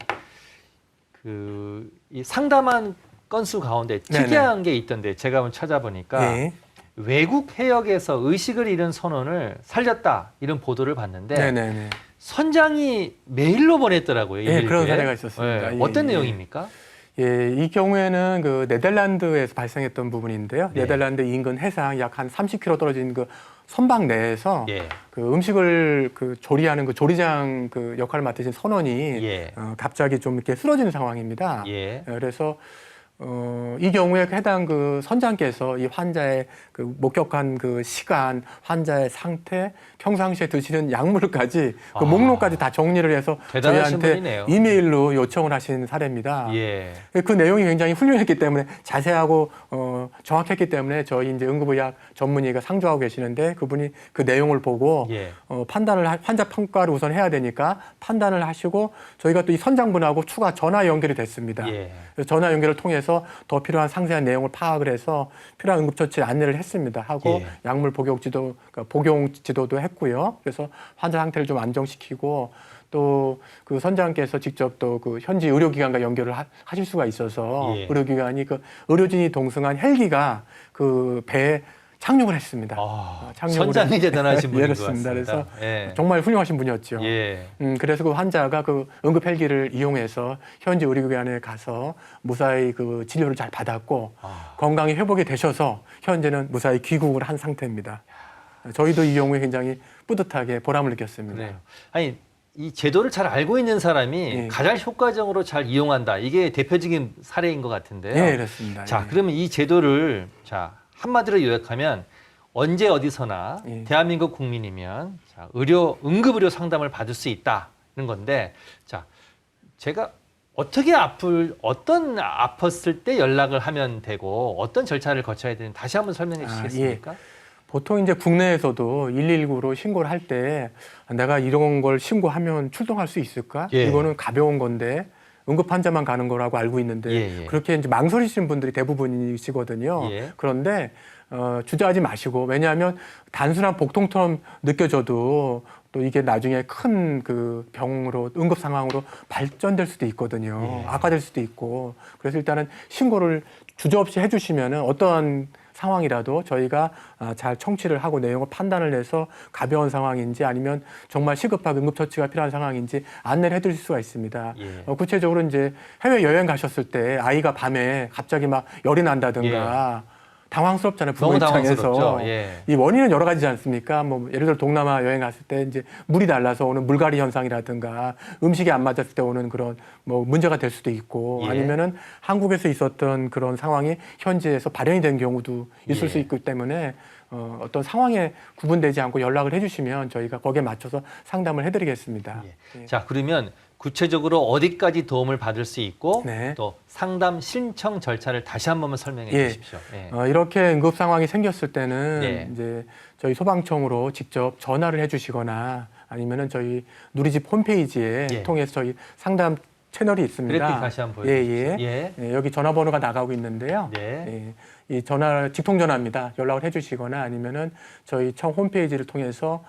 A: 이 상담한 건수 가운데 특이한 게 있던데 제가 한번 찾아보니까 외국 해역에서 의식을 잃은 선원을 살렸다 이런 보도를 봤는데 선장이 메일로 보냈더라고요.
B: 예, 그런 사례가 있었습니다.
A: 어떤 내용입니까?
B: 예, 이 경우에는 그 네덜란드에서 발생했던 부분인데요.
A: 네.
B: 네덜란드 인근 해상 약 한 30km 떨어진 그 선박 내에서
A: 예.
B: 그 음식을 그 조리하는 그 조리장 그 역할을 맡으신 선원이
A: 예.
B: 갑자기 좀 이렇게 쓰러지는 상황입니다.
A: 예.
B: 그래서 이 경우에 해당 그 선장께서 이 환자의 그 목격한 그 시간, 환자의 상태, 평상시에 드시는 약물까지 그 목록까지 다 정리를 해서
A: 대단하신
B: 저희한테
A: 분이네요.
B: 이메일로 요청을 하신 사례입니다.
A: 예.
B: 그 내용이 굉장히 훌륭했기 때문에 자세하고 정확했기 때문에 저희 이제 응급의학 전문의가 상주하고 계시는데 그분이 그 내용을 보고
A: 예.
B: 환자 평가를 우선 해야 되니까 판단을 하시고 저희가 또 이 선장분하고 추가 전화 연결이 됐습니다.
A: 예.
B: 그래서 전화 연결을 통해서 더 필요한 상세한 내용을 파악을 해서 필요한 응급처치 안내를 했습니다. 하고
A: 예.
B: 약물 복용 지도, 그러니까 복용 지도도 했고요. 그래서 환자 상태를 좀 안정시키고 또 그 선장께서 직접 또 그 현지 의료기관과 연결을 하실 수가 있어서
A: 예.
B: 의료기관이 그 의료진이 동승한 헬기가 그 배에 착륙을 했습니다.
A: 선장이 대단하신 분인 것
B: 그렇습니다.
A: 같습니다.
B: 그래서
A: 예.
B: 정말 훌륭하신 분이었죠.
A: 예.
B: 그래서 그 환자가 그 응급 헬기를 이용해서 현지 의료기관에 가서 무사히 그 진료를 잘 받았고 건강이 회복이 되셔서 현재는 무사히 귀국을 한 상태입니다. 저희도 이 경우에 굉장히 뿌듯하게 보람을 느꼈습니다.
A: 그래요. 아니 이 제도를 잘 알고 있는 사람이 가장 효과적으로 잘 이용한다. 이게 대표적인 사례인 것 같은데요.
B: 네, 그렇습니다.
A: 자, 그러면 이 제도를 한마디로 요약하면 언제 어디서나 대한민국 국민이면 응급의료 상담을 받을 수 있다는 건데, 자, 제가 어떤 아팠을 때 연락을 하면 되고 어떤 절차를 거쳐야 되는지 다시 한번 설명해 주시겠습니까?
B: 예. 보통 이제 국내에서도 119로 신고를 할 때 내가 이런 걸 신고하면 출동할 수 있을까?
A: 예.
B: 이거는 가벼운 건데 응급 환자만 가는 거라고 알고 있는데
A: 예.
B: 그렇게 이제 망설이시는 분들이 대부분이시거든요.
A: 예.
B: 그런데 주저하지 마시고 왜냐하면 단순한 복통처럼 느껴져도 또 이게 나중에 큰 그 병으로 응급 상황으로 발전될 수도 있거든요.
A: 예.
B: 악화될 수도 있고 그래서 일단은 신고를 주저없이 해주시면은 어떠한 상황이라도 저희가 잘 청취를 하고 내용을 판단을 해서 가벼운 상황인지 아니면 정말 시급하게 응급처치가 필요한 상황인지 안내를 해드릴 수가 있습니다.
A: 예.
B: 구체적으로 이제 해외 여행 가셨을 때 아이가 밤에 갑자기 막 열이 난다든가 당황스럽잖아요. 부모
A: 너무
B: 입장에서.
A: 당황스럽죠. 예.
B: 이 원인은 여러 가지지 않습니까? 뭐 예를 들어 동남아 여행 갔을 때 이제 물이 달라서 오는 물갈이 현상이라든가 음식이 안 맞았을 때 오는 그런 뭐 문제가 될 수도 있고
A: 예.
B: 아니면은 한국에서 있었던 그런 상황이 현지에서 발현이 된 경우도 있을
A: 예.
B: 수 있기 때문에 어떤 상황에 구분되지 않고 연락을 해주시면 저희가 거기에 맞춰서 상담을 해드리겠습니다.
A: 예. 자, 그러면 구체적으로 어디까지 도움을 받을 수 있고
B: 네.
A: 또 상담 신청 절차를 다시 한 번만 설명해
B: 예.
A: 주십시오. 예.
B: 이렇게 응급 상황이 생겼을 때는
A: 예.
B: 이제 저희 소방청으로 직접 전화를 해주시거나 아니면은 저희 누리집 홈페이지에
A: 예.
B: 통해서 저희 상담 채널이 있습니다.
A: 그래픽 다시 한번 보여주십시오.
B: 예. 여기 전화번호가 나가고 있는데요.
A: 네.
B: 이 전화 직통 전화입니다. 연락을 해주시거나 아니면은 저희 청 홈페이지를 통해서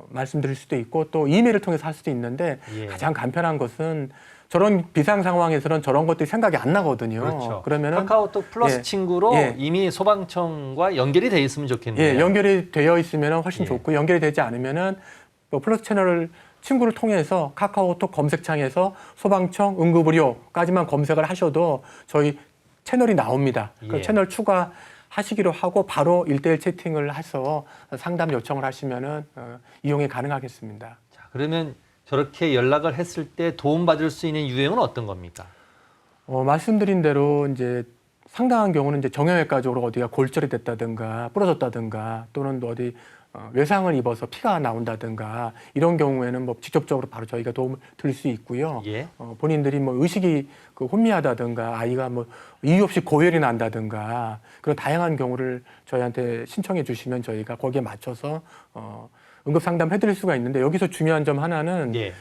B: 말씀드릴 수도 있고 또 이메일을 통해서 할 수도 있는데
A: 예.
B: 가장 간편한 것은 저런 비상 상황에서는 저런 것들이 생각이 안 나거든요.
A: 그렇죠.
B: 그러면은
A: 카카오톡 플러스
B: 예.
A: 친구로
B: 예.
A: 이미 소방청과 연결이 돼 있으면 좋겠네요.
B: 예, 연결이 되어 있으면 훨씬
A: 예.
B: 좋고 연결이 되지 않으면은 뭐 플러스 채널을 친구를 통해서 카카오톡 검색창에서 소방청 응급의료까지만 검색을 하셔도 저희 채널이 나옵니다. 그
A: 예.
B: 채널 추가하시기로 하고 바로 1:1 채팅을 해서 상담 요청을 하시면은 이용이 가능하겠습니다.
A: 자, 그러면 저렇게 연락을 했을 때 도움받을 수 있는 유형은 어떤 겁니까?
B: 말씀드린 대로 이제 상당한 경우는 이제 정형외과 쪽으로 어디가 골절이 됐다든가 부러졌다든가 또는 어디 외상을 입어서 피가 나온다든가 이런 경우에는 뭐 직접적으로 바로 저희가 도움을 드릴 수 있고요.
A: 예.
B: 본인들이 뭐 의식이 혼미하다든가 아이가 뭐 이유 없이 고열이 난다든가 그런 다양한 경우를 저희한테 신청해 주시면 저희가 거기에 맞춰서 응급 상담 해드릴 수가 있는데 여기서 중요한 점 하나는
A: 예.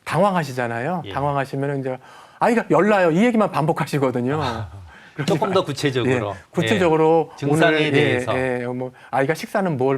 B: 당황하시잖아요.
A: 예.
B: 당황하시면 이제 아이가 열나요. 이 얘기만 반복하시거든요.
A: 조금 더 구체적으로.
B: 구체적으로
A: 증상에
B: 오늘,
A: 대해서.
B: 뭐 아이가 식사는 뭐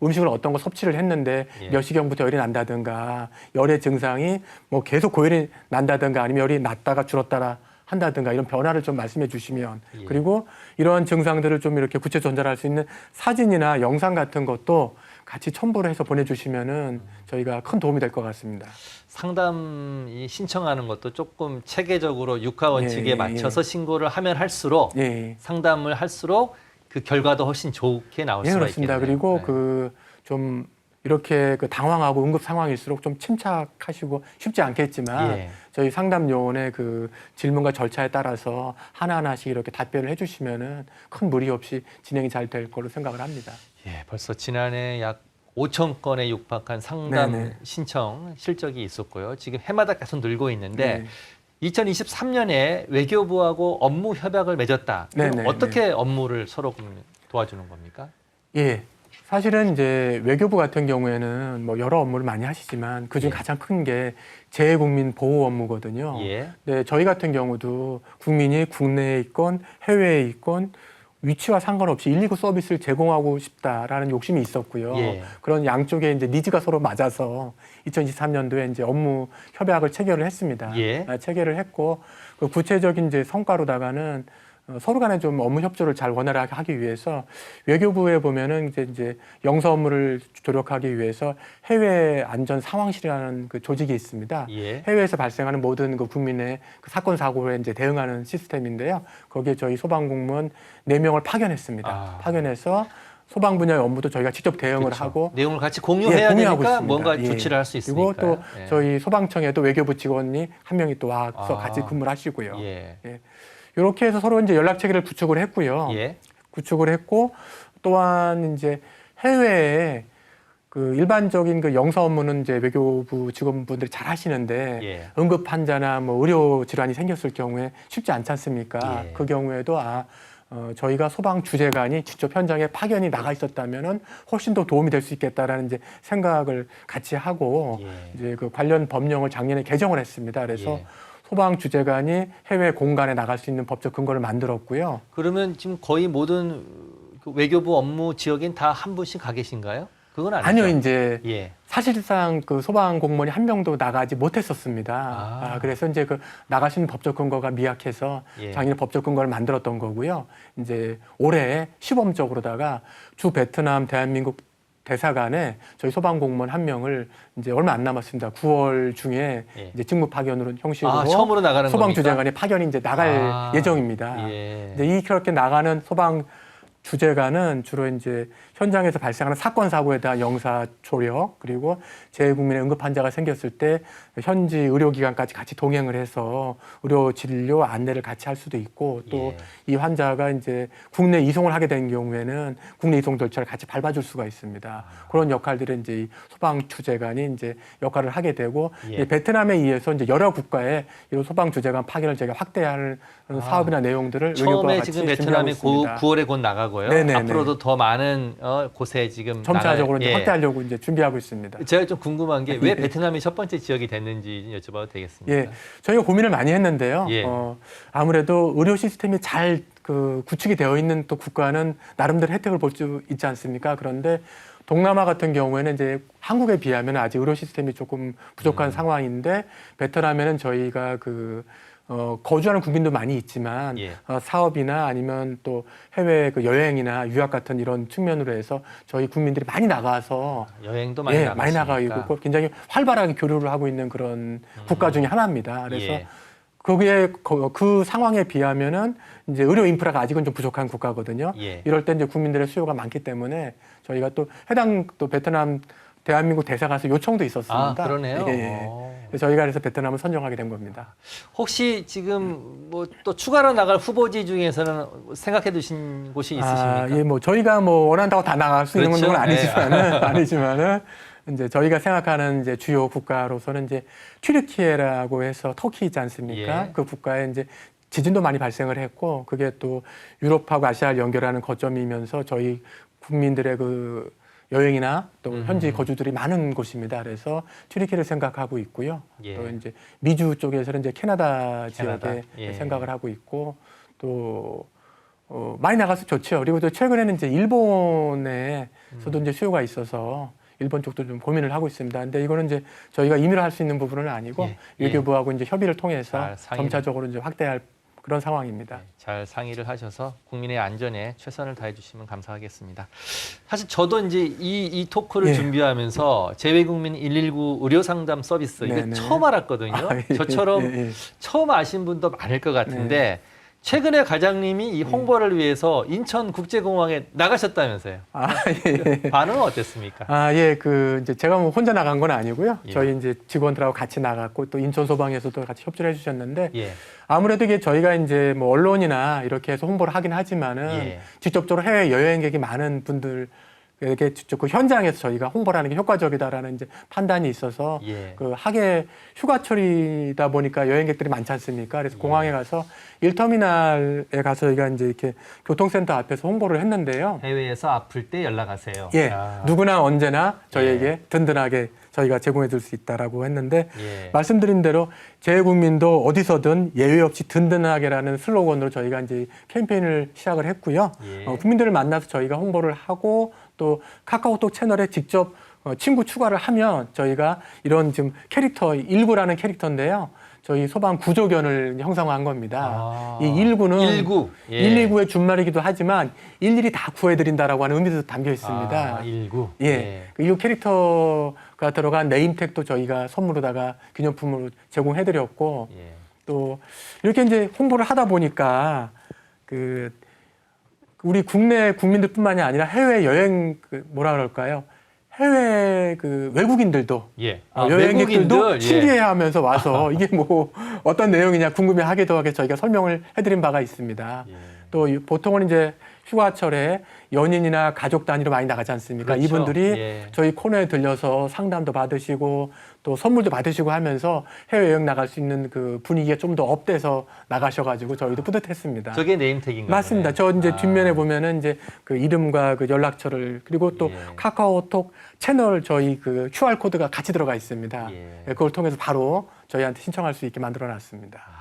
B: 음식을 어떤 거 섭취를 했는데 몇 시경부터 열이 난다든가 열의 증상이 뭐 계속 고열이 난다든가 아니면 열이 났다가 줄었다가 한다든가 이런 변화를 좀 말씀해 주시면 그리고 이러한 증상들을 좀 이렇게 구체 전달할 수 있는 사진이나 영상 같은 것도 같이 첨부를 해서 보내주시면은 저희가 큰 도움이 될 것 같습니다.
A: 상담이 신청하는 것도 조금 체계적으로 육하 원칙에
B: 예,
A: 맞춰서 신고를 하면 할수록 상담을 할수록 그 결과도 훨씬 좋게 나올 수가
B: 그렇습니다.
A: 있겠네요.
B: 그리고
A: 네.
B: 그 좀 이렇게 그 당황하고 응급 상황일수록 좀 침착하시고 쉽지 않겠지만
A: 예.
B: 저희 상담 요원의 그 질문과 절차에 따라서 하나하나씩 이렇게 답변을 해주시면은 큰 무리 없이 진행이 잘 될 거로 생각을 합니다.
A: 예, 벌써 지난해 약 5천 건에 육박한 상담
B: 네네.
A: 신청 실적이 있었고요. 지금 해마다 계속 늘고 있는데
B: 네.
A: 2023년에 외교부하고 업무 협약을 맺었다. 그럼
B: 네네,
A: 어떻게 업무를 서로 도와주는 겁니까?
B: 예. 사실은 이제 외교부 같은 경우에는 뭐 여러 업무를 많이 하시지만 그중 가장 큰 게 재외국민 보호 업무거든요.
A: 예.
B: 네, 저희 같은 경우도 국민이 국내에 있건 해외에 있건 위치와 상관없이 119 서비스를 제공하고 싶다라는 욕심이 있었고요.
A: 예.
B: 그런 양쪽의 이제 니즈가 서로 맞아서 2023년도에 이제 업무 협약을 체결을 했습니다.
A: 예.
B: 체결을 했고 그 구체적인 이제 성과로다가는 서로 간에 좀 업무 협조를 잘 원활하게 하기 위해서 외교부에 보면은 이제 영서 업무를 조력하기 위해서 해외 안전 상황실이라는 그 조직이 있습니다.
A: 예.
B: 해외에서 발생하는 모든 그 국민의 그 사건 사고에 이제 대응하는 시스템인데요. 거기에 저희 소방공무원 4명을 파견했습니다. 파견해서 소방 분야의 업무도 저희가 직접 대응을
A: 그렇죠.
B: 하고
A: 내용을 같이 공유해야
B: 공유하고
A: 되니까
B: 있습니다.
A: 뭔가
B: 예.
A: 조치를 할 수 있으니까요.
B: 그리고 또
A: 예.
B: 저희 소방청에도 외교부 직원이 한 명이 또 와서 같이 근무를 하시고요.
A: 예.
B: 이렇게 해서 서로 이제 연락 체계를 구축을 했고요.
A: 예.
B: 구축을 했고 또한 이제 해외에 그 일반적인 그 영서 업무는 이제 외교부 직원분들이 잘 하시는데
A: 예.
B: 응급 환자나 뭐 의료 질환이 생겼을 경우에 쉽지 않지 않습니까?
A: 예.
B: 그 경우에도 저희가 소방 주재관이 직접 현장에 파견이 나가 있었다면은 훨씬 더 도움이 될 수 있겠다라는 이제 생각을 같이 하고 이제 그 관련 법령을 작년에 개정을 했습니다. 그래서 소방 주재관이 해외 공간에 나갈 수 있는 법적 근거를 만들었고요.
A: 그러면 지금 거의 모든 그 외교부 업무 지역인 다 한 분씩 가 계신가요? 그건 아니죠.
B: 아니요, 이제
A: 예.
B: 사실상 그 소방 공무원이 한 명도 나가지 못했었습니다. 그래서 이제 그 나갈 수 있는 법적 근거가 미약해서
A: 예.
B: 작년에 법적 근거를 만들었던 거고요. 이제 올해 시범적으로다가 주 베트남 대한민국 대사관에 저희 소방 공무원 한 명을 이제 얼마 안 남았습니다. 9월 중에 이제 직무 파견으로 형식으로
A: 처음으로 나가는
B: 소방
A: 겁니까?
B: 주재관이 파견이 이제 나갈 예정입니다.
A: 예.
B: 이제 그렇게 나가는 소방 주재관은 주로 이제 현장에서 발생하는 사건 사고에 대한 영사 조력 그리고 재외국민의 응급 환자가 생겼을 때 현지 의료기관까지 같이 동행을 해서 의료 진료 안내를 같이 할 수도 있고 또 이 환자가 이제 국내 이송을 하게 된 경우에는 국내 이송 절차를 같이 밟아줄 수가 있습니다. 그런 역할들을 이제 이 소방 주재관이 이제 역할을 하게 되고 베트남에 의해서 이제 여러 국가에 이 소방 주재관 파견을 저희가 확대하는 사업이나 내용들을 외교부와
A: 처음에
B: 같이
A: 지금
B: 준비하고
A: 베트남이
B: 있습니다.
A: 9월에 곧 나가고요.
B: 네네네.
A: 앞으로도 더 많은 곳에 지금
B: 점차적으로 이제
A: 예.
B: 확대하려고 이제 준비하고 있습니다.
A: 제가 좀 궁금한 게 왜 베트남이 첫 번째 지역이 됐는지 여쭤봐도 되겠습니까?
B: 예, 저희가 고민을 많이 했는데요.
A: 예.
B: 아무래도 의료 시스템이 잘 그 구축이 되어 있는 또 국가는 나름대로 혜택을 볼 수 있지 않습니까? 그런데 동남아 같은 경우에는 이제 한국에 비하면 아직 의료 시스템이 조금 부족한 상황인데 베트남에는 저희가 거주하는 국민도 많이 있지만 사업이나 아니면 또 해외 그 여행이나 유학 같은 이런 측면으로 해서 저희 국민들이 많이 나가서
A: 여행도 많이 나가시니까.
B: 많이 나가 있고 굉장히 활발하게 교류를 하고 있는 그런 국가 중에 하나입니다. 그래서 거기에 그 상황에 비하면은 이제 의료 인프라가 아직은 좀 부족한 국가거든요. 이럴 때 이제 국민들의 수요가 많기 때문에 저희가 또 해당 또 베트남 대한민국 대사관에서 요청도 있었습니다.
A: 그러네요.
B: 저희가 그래서 베트남을 선정하게 된 겁니다.
A: 혹시 지금 뭐 또 추가로 나갈 후보지 중에서는 생각해 두신 곳이 있으십니까?
B: 예, 뭐 저희가 뭐 원한다고 다 나갈 수 있는 건 아니지만은 이제 저희가 생각하는 이제 주요 국가로서는 이제 튀르키예라고 해서 터키 있지 않습니까? 그 국가에 이제 지진도 많이 발생을 했고 그게 또 유럽하고 아시아를 연결하는 거점이면서 저희 국민들의 그 여행이나 또 현지 거주들이 많은 곳입니다. 그래서 튀르키예를 생각하고 있고요. 또 이제 미주 쪽에서는 이제 캐나다 지역에 생각을 하고 있고 또 많이 나가서 좋죠. 그리고 또 최근에는 이제 일본에서도 이제 수요가 있어서 일본 쪽도 좀 고민을 하고 있습니다. 근데 이거는 이제 저희가 임의로 할 수 있는 부분은 아니고 외교부하고 이제 협의를 통해서 점차적으로 이제 확대할 그런 상황입니다.
A: 네, 잘 상의를 하셔서 국민의 안전에 최선을 다해 주시면 감사하겠습니다. 사실 저도 이제 이 토크를
B: 예.
A: 준비하면서 재외국민 119 의료 상담 서비스 이거
B: 네네.
A: 처음 알았거든요.
B: 예,
A: 저처럼
B: 예.
A: 처음 아신 분도 많을 것 같은데 최근에 과장님이 이 홍보를 위해서 인천국제공항에 나가셨다면서요.
B: 예.
A: 반응은 어땠습니까?
B: 예, 이제 제가 뭐 혼자 나간 건 아니고요.
A: 예.
B: 저희 이제 직원들하고 같이 나갔고 또 인천 소방에서도 같이 협조를 해주셨는데
A: 예.
B: 아무래도 이게 저희가 이제 뭐 언론이나 이렇게 해서 홍보를 하긴 하지만은
A: 예.
B: 직접적으로 해외 여행객이 많은 분들에게 직접 그 현장에서 저희가 홍보를 하는 게 효과적이다라는 이제 판단이 있어서
A: 예.
B: 그 하계 휴가철이다 보니까 여행객들이 많지 않습니까? 그래서 공항에 가서 1터미널에 가서 저희가 이제 이렇게 교통센터 앞에서 홍보를 했는데요.
A: 해외에서 아플 때 연락하세요.
B: 예,
A: 아.
B: 누구나 언제나 저희에게 든든하게 저희가 제공해 줄 수 있다라고 했는데
A: 예.
B: 말씀드린 대로 재외국민도 어디서든 예외 없이 든든하게라는 슬로건으로 저희가 이제 캠페인을 시작을 했고요.
A: 예.
B: 국민들을 만나서 저희가 홍보를 하고 또 카카오톡 채널에 직접 친구 추가를 하면 저희가 이런 지금 캐릭터 19라는 캐릭터인데요. 저희 소방 구조견을 형성한 겁니다. 이 19는
A: 19. 예.
B: 119의 준말이기도 하지만 일일이 다 구해드린다라고 하는 의미도 담겨 있습니다.
A: 19.
B: 예. 이 캐릭터가 들어간 네임택도 저희가 선물로다가 기념품으로 제공해드렸고
A: 예.
B: 또 이렇게 이제 홍보를 하다 보니까 우리 국내 국민들뿐만이 아니라 해외 여행 뭐라 그럴까요? 해외 외국인들도
A: 예.
B: 여행객들도
A: 외국인들,
B: 신기해하면서 와서 이게 뭐 어떤 내용이냐 궁금해하기도 하게 저희가 설명을 해드린 바가 있습니다.
A: 예.
B: 또 보통은 이제 휴가철에 연인이나 가족 단위로 많이 나가지 않습니까?
A: 그렇죠.
B: 이분들이
A: 예.
B: 저희 코너에 들려서 상담도 받으시고 또 선물도 받으시고 하면서 해외여행 나갈 수 있는 그 분위기가 좀 더 업돼서 나가셔가지고 저희도 뿌듯했습니다.
A: 저게 네임택인가요?
B: 맞습니다. 저 이제 뒷면에 보면은 이제 그 이름과 그 연락처를 그리고 또
A: 예.
B: 카카오톡 채널 저희 그 QR 코드가 같이 들어가 있습니다.
A: 예.
B: 그걸 통해서 바로 저희한테 신청할 수 있게 만들어놨습니다.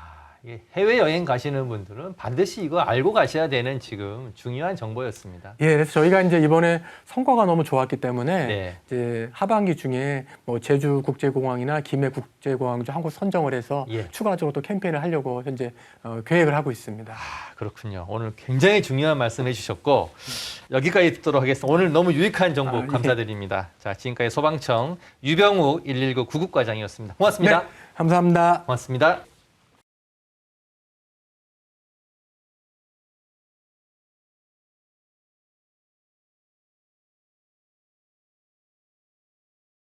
A: 해외 여행 가시는 분들은 반드시 이거 알고 가셔야 되는 지금 중요한 정보였습니다.
B: 예, 그래서 저희가 이제 이번에 성과가 너무 좋았기 때문에
A: 네.
B: 이제 하반기 중에 뭐 제주 국제공항이나 김해 국제공항 중 한곳 선정을 해서
A: 예.
B: 추가적으로 또 캠페인을 하려고 현재 계획을 하고 있습니다.
A: 그렇군요. 오늘 굉장히 중요한 말씀 해주셨고 여기까지 듣도록 하겠습니다. 오늘 너무 유익한 정보
B: 예.
A: 감사드립니다. 자, 지금까지 소방청 유병욱 119 구급과장이었습니다. 고맙습니다.
B: 네, 감사합니다.
A: 고맙습니다.